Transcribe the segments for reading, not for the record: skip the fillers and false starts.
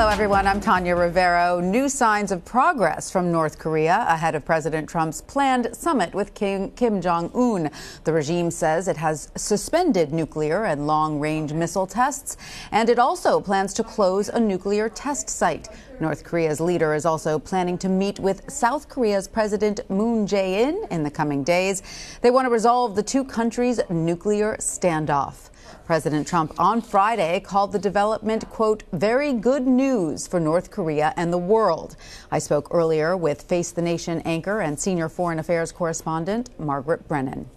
Hello, everyone. I'm Tanya Rivero. New signs of progress from North Korea ahead of President Trump's planned summit with Kim Jong Un. The regime says it has suspended nuclear and long-range missile tests, and it also plans to close a nuclear test site. North Korea's leader is also planning to meet with South Korea's President Moon Jae-in in the coming days. They want to resolve the two countries' nuclear standoff. President Trump on Friday called the development, quote, very good news for North Korea and the world. I spoke earlier with Face the Nation anchor and senior foreign affairs correspondent Margaret Brennan.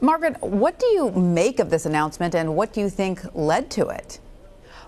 Margaret, what do you make of this announcement and what do you think led to it?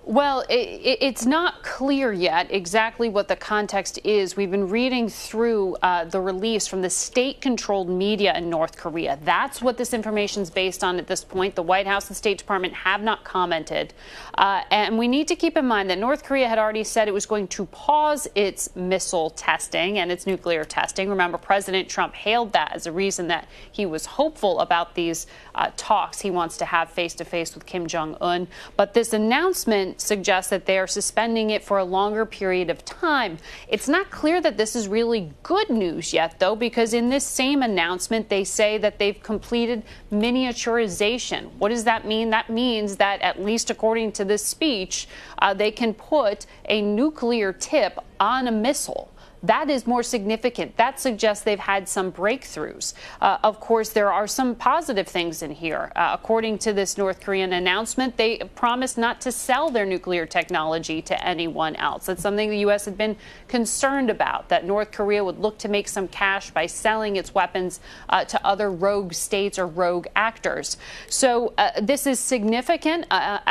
Well, it's not clear yet exactly what the context is. We've been reading through the release from the state-controlled media in North Korea. That's what this information is based on at this point. The White House and State Department have not commented. And we need to keep in mind that North Korea had already said it was going to pause its missile testing and its nuclear testing. Remember, President Trump hailed that as a reason that he was hopeful about these talks he wants to have face-to-face with Kim Jong Un. But this announcement suggests that they are suspending it for a longer period of time. It's not clear that this is really good news yet, though, because in this same announcement, they say that they've completed miniaturization. What does that mean? That means that, at least according to this speech, they can put a nuclear tip on a missile. That is more significant. That suggests they've had some breakthroughs. Of course, there are some positive things in here. According to this North Korean announcement, they promised not to sell their nuclear technology to anyone else. That's something the U.S. had been concerned about, that North Korea would look to make some cash by selling its weapons to other rogue states or rogue actors. So this is significant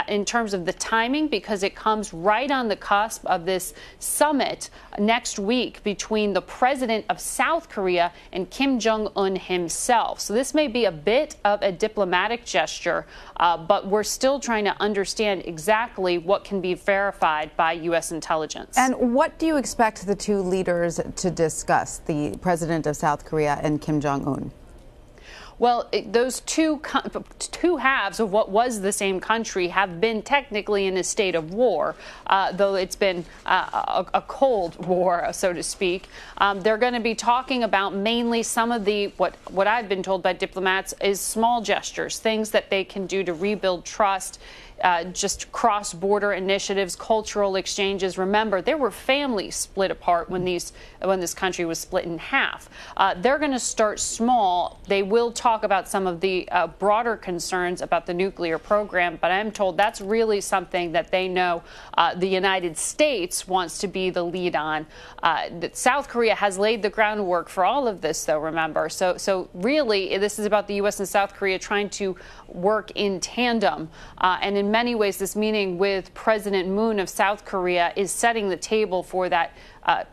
in terms of the timing because it comes right on the cusp of this summit next week between the president of South Korea and Kim Jong Un himself. So this may be a bit of a diplomatic gesture, but we're still trying to understand exactly what can be verified by U.S. intelligence. And what do you expect the two leaders to discuss, the president of South Korea and Kim Jong Un? Well, those two halves of what was the same country have been technically in a state of war, though it's been a cold war, so to speak. They're going to be talking about mainly some of the, what I've been told by diplomats, is small gestures, things that they can do to rebuild trust. Just cross-border initiatives, cultural exchanges. Remember, there were families split apart when this country was split in half. They're going to start small. They will talk about some of the broader concerns about the nuclear program, but I'm told that's really something that they know the United States wants to be the lead on. That South Korea has laid the groundwork for all of this, though, remember. So really, this is about the U.S. and South Korea trying to work in tandem. And in many ways, this meeting with President Moon of South Korea is setting the table for that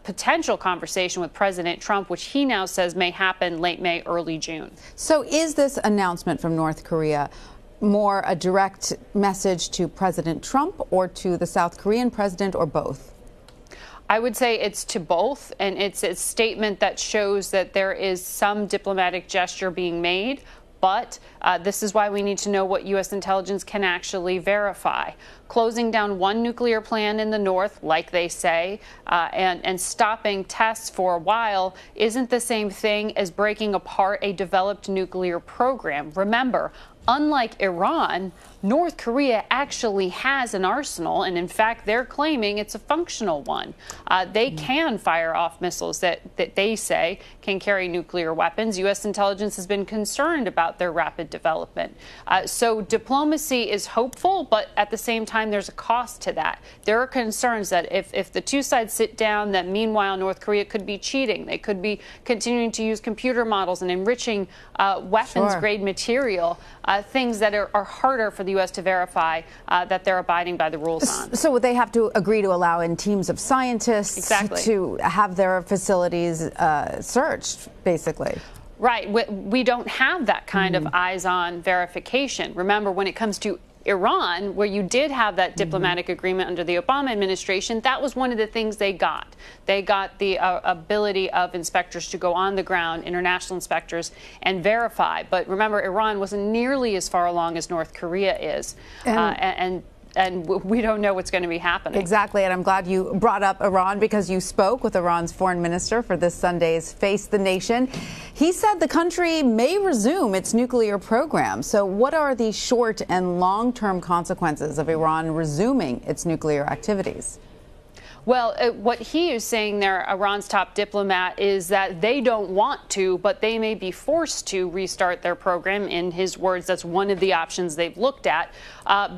potential conversation with President Trump, which he now says may happen late May, early June. So is this announcement from North Korea more a direct message to President Trump or to the South Korean president, or both? I would say it's to both, and it's a statement that shows that there is some diplomatic gesture being made. But this is why we need to know what U.S. intelligence can actually verify. Closing down one nuclear plant in the north, like they say, and stopping tests for a while isn't the same thing as breaking apart a developed nuclear program. Remember, unlike Iran, North Korea actually has an arsenal, and in fact, they're claiming it's a functional one. They can fire off missiles that they say can carry nuclear weapons. U.S. intelligence has been concerned about their rapid development. So diplomacy is hopeful, but at the same time, there's a cost to that. There are concerns that if the two sides sit down, that meanwhile, North Korea could be cheating. They could be continuing to use computer models and enriching weapons-grade material, things that are harder for the U.S. to verify that they're abiding by the rules on. So they have to agree to allow in teams of scientists to have their facilities searched, basically. Right. We don't have that kind of eyes-on verification. Remember, when it comes to Iran, where you did have that diplomatic agreement under the Obama administration, that was one of the things they got. They got the ability of inspectors to go on the ground, international inspectors, and verify. But remember, Iran wasn't nearly as far along as North Korea is. And and we don't know what's going to be happening. Exactly, and I'm glad you brought up Iran because you spoke with Iran's foreign minister for this Sunday's Face the Nation. He said the country may resume its nuclear program. So what are the short and long-term consequences of Iran resuming its nuclear activities? Well, what he is saying there, Iran's top diplomat, is that they don't want to, but they may be forced to restart their program. In his words, that's one of the options they've looked at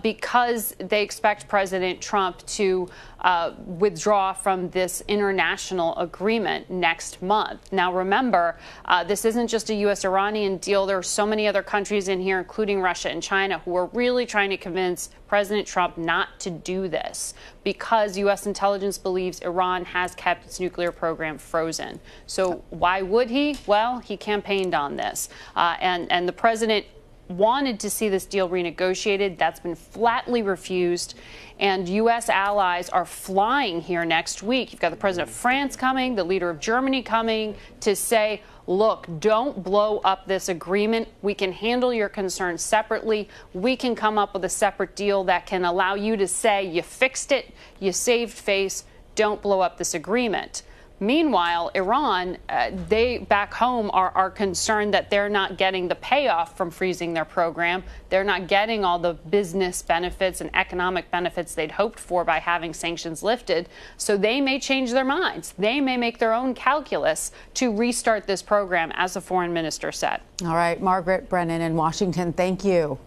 because they expect President Trump to withdraw from this international agreement next month. Now, remember, this isn't just a U.S.-Iranian deal. There are so many other countries in here, including Russia and China, who are really trying to convince President Trump not to do this because U.S. intelligence believes Iran has kept its nuclear program frozen. So why would he? Well, he campaigned on this. And the president wanted to see this deal renegotiated. That's been flatly refused. And U.S. allies are flying here next week. You've got the president of France coming, the leader of Germany coming to say, look, don't blow up this agreement. We can handle your concerns separately. We can come up with a separate deal that can allow you to say you fixed it, you saved face, don't blow up this agreement. Meanwhile, Iran, they back home are concerned that they're not getting the payoff from freezing their program. They're not getting all the business benefits and economic benefits they'd hoped for by having sanctions lifted. So they may change their minds. They may make their own calculus to restart this program, as the foreign minister said. All right, Margaret Brennan in Washington, thank you.